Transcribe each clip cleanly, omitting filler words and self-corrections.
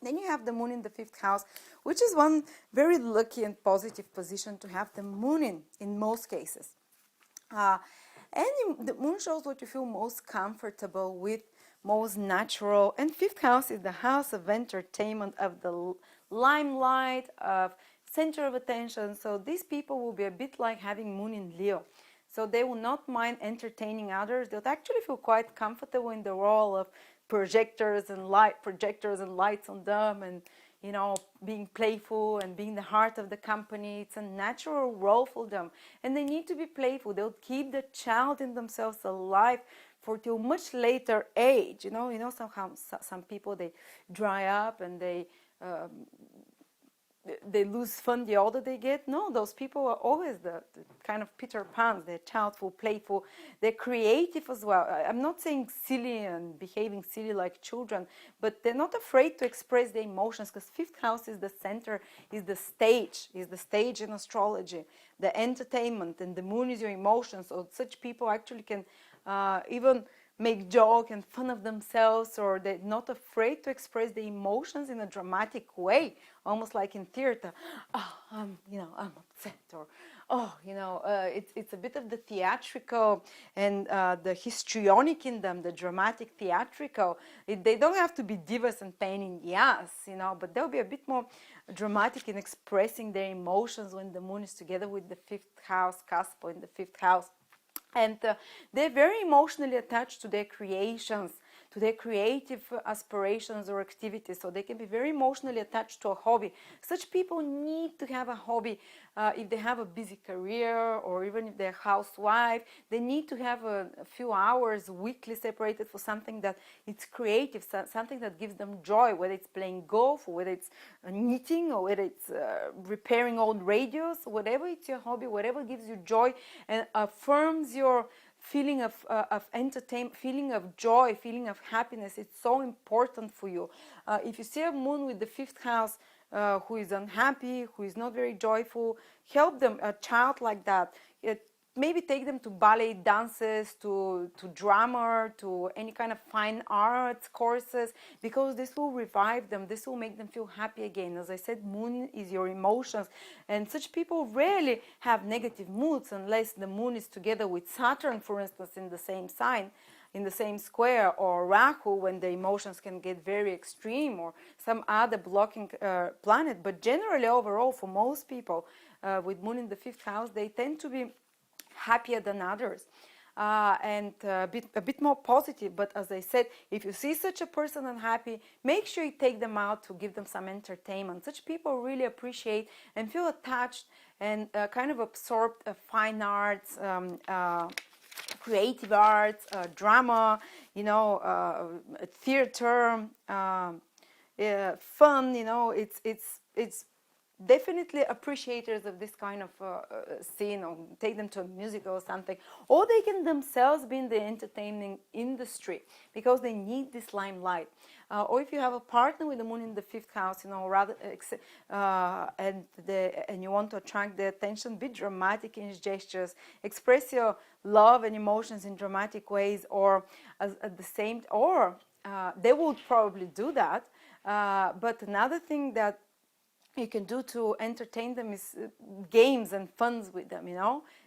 Then you have the moon in the 5th house, which is one very lucky and positive position to have the moon in most cases. And the moon shows what you feel most comfortable with, most natural. And 5th house is the house of entertainment, of the limelight, of center of attention. So these people will be a bit like having moon in Leo. So they will not mind entertaining others. They'll actually feel quite comfortable in the role of projectors and lights on them, and being playful and being the heart of the company. It's a natural role for them, and they need to be playful. They'll keep the child in themselves alive for till much later age. Somehow some people, they dry up and they lose fun the older they get. No, those people are always the kind of Peter Pans. They're childful, playful, they're creative as well. I'm not saying silly and behaving silly like children, but they're not afraid to express their emotions, because 5th house is the center, is the stage in astrology, the entertainment, and the moon is your emotions. So such people actually can even make joke and fun of themselves, or they're not afraid to express the emotions in a dramatic way, almost like in theater. I'm upset, or it's a bit of the theatrical and the histrionic in them, the dramatic theatrical. They don't have to be divas and pain in the ass, but they'll be a bit more dramatic in expressing their emotions when the moon is together with the 5th house cusp, or in the 5th house. And they're very emotionally attached to their creations, to their creative aspirations or activities. So they can be very emotionally attached to a hobby. Such people need to have a hobby. If they have a busy career, or even if they're a housewife, they need to have a few hours weekly separated for something that it's creative, something that gives them joy, whether it's playing golf, or whether it's knitting, or whether it's repairing old radios, whatever it's your hobby, whatever gives you joy and affirms your feeling of entertainment, feeling of joy, feeling of happiness. It's so important for you. If you see a moon with the 5th house who is unhappy, who is not very joyful, help them, a child like that. Maybe take them to ballet dances, to drama, to any kind of fine arts courses, because this will revive them. This will make them feel happy again. As I said, moon is your emotions, and such people rarely have negative moods unless the moon is together with Saturn, for instance, in the same sign, in the same square, or Rahu, when the emotions can get very extreme, or some other blocking planet. But generally, overall, for most people with moon in the 5th house, they tend to be happier than others, and a bit more positive. But as I said, if you see such a person unhappy, make sure you take them out to give them some entertainment. Such people really appreciate and feel attached and kind of absorbed fine arts, creative arts, drama, theater, fun. It's definitely appreciators of this kind of scene, or take them to a musical or something, or they can themselves be in the entertaining industry because they need this limelight. Or if you have a partner with the moon in the 5th house, and you want to attract their attention, be dramatic in gestures, express your love and emotions in dramatic ways, or at the same, or they would probably do that. But another thing that you can do to entertain them is games and funs with them,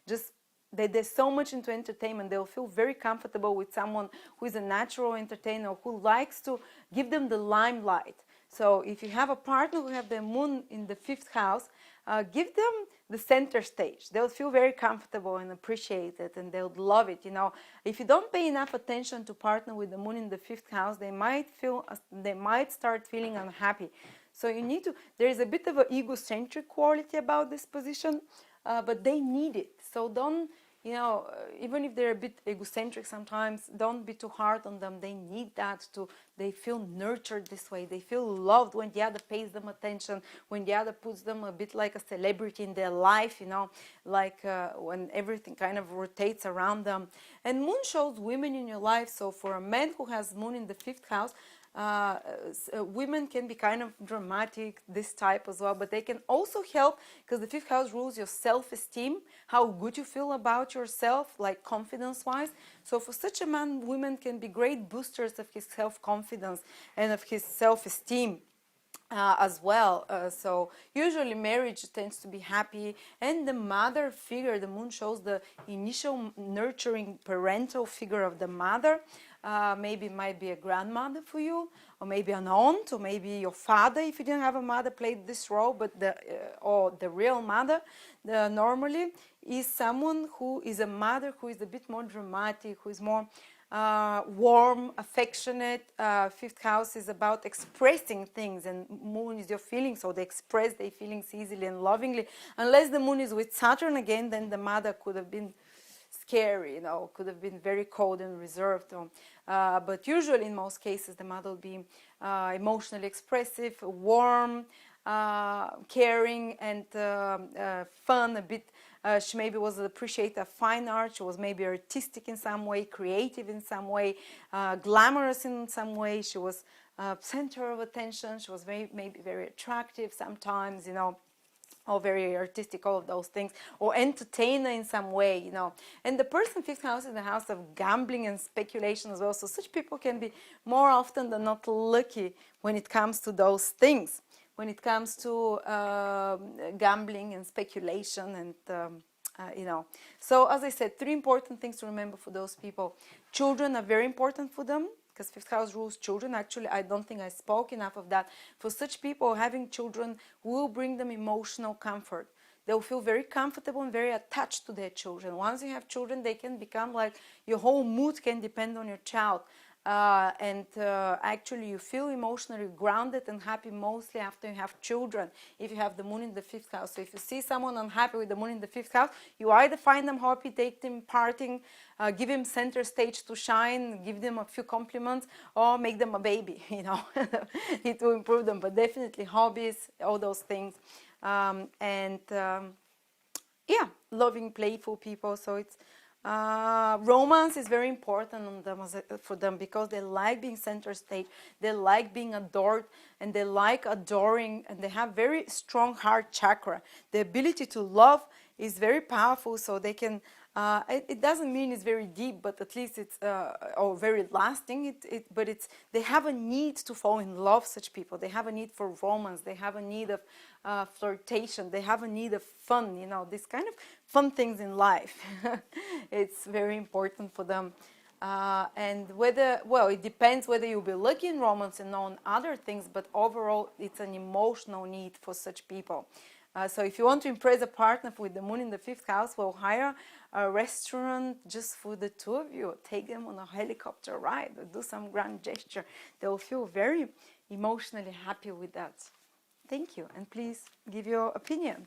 just they're so much into entertainment. They'll feel very comfortable with someone who is a natural entertainer, who likes to give them the limelight. So if you have a partner who have the moon in the 5th house, give them the center stage. They'll feel very comfortable and appreciate it, and they'll love it. If you don't pay enough attention to partner with the moon in the 5th house, they might start feeling unhappy. So you need to, there is a bit of an egocentric quality about this position, but they need it. So don't, even if they're a bit egocentric sometimes, don't be too hard on them. They need that they feel nurtured this way. They feel loved when the other pays them attention, when the other puts them a bit like a celebrity in their life, like when everything kind of rotates around them. And moon shows women in your life. So for a man who has moon in the 5th house, women can be kind of dramatic, this type as well, but they can also help, because the 5th house rules your self-esteem, how good you feel about yourself, like confidence-wise. So for such a man, women can be great boosters of his self-confidence and of his self-esteem. as well. So usually marriage tends to be happy, and the mother figure, the moon shows the initial nurturing parental figure of the mother. Maybe it might be a grandmother for you, or maybe an aunt, or maybe your father if you didn't have a mother played this role, but or the real mother normally is someone who is a mother who is a bit more dramatic, who is more warm, affectionate. Fifth house is about expressing things, and moon is your feelings, so they express their feelings easily and lovingly. Unless the moon is with Saturn again, then the mother could have been scary, you know, could have been very cold and reserved. But usually, in most cases, the mother will be emotionally expressive, warm, caring, and fun, a bit. She maybe was appreciate of fine art. She was maybe artistic in some way, creative in some way, glamorous in some way. She was center of attention. She was maybe very attractive sometimes, you know, or very artistic, all of those things, or entertainer in some way, you know. And the person fifth house is the house of gambling and speculation as well. So such people can be more often than not lucky when it comes to those things. When it comes to gambling and speculation and, you know. So as I said, 3 important things to remember for those people. Children are very important for them, because fifth house rules children. Actually, I don't think I spoke enough of that. For such people, having children will bring them emotional comfort. They'll feel very comfortable and very attached to their children. Once you have children, they can become like, your whole mood can depend on your child. Actually you feel emotionally grounded and happy mostly after you have children, if you have the moon in the fifth house. So if you see someone unhappy with the moon in the fifth house, you either find them happy, take them partying, give them center stage to shine, give them a few compliments, or make them a baby, you know. It will improve them, but definitely hobbies, all those things. Yeah, loving, playful people. So it's romance is very important on them, for them, because they like being center stage, they like being adored, and they like adoring, and they have very strong heart chakra. The ability to love is very powerful, so they can, it doesn't mean it's very deep, but at least it's, or very lasting, but they have a need to fall in love, such people. They have a need for romance, they have a need of flirtation, they have a need of fun, you know, this kind of fun things in life. It's very important for them. And whether, well, it depends whether you'll be lucky in romance and on other things, but overall it's an emotional need for such people. So if you want to impress a partner with the moon in the fifth house, well, hire a restaurant just for the two of you. Take them on a helicopter ride, or do some grand gesture. They will feel very emotionally happy with that. Thank you, and please give your opinion.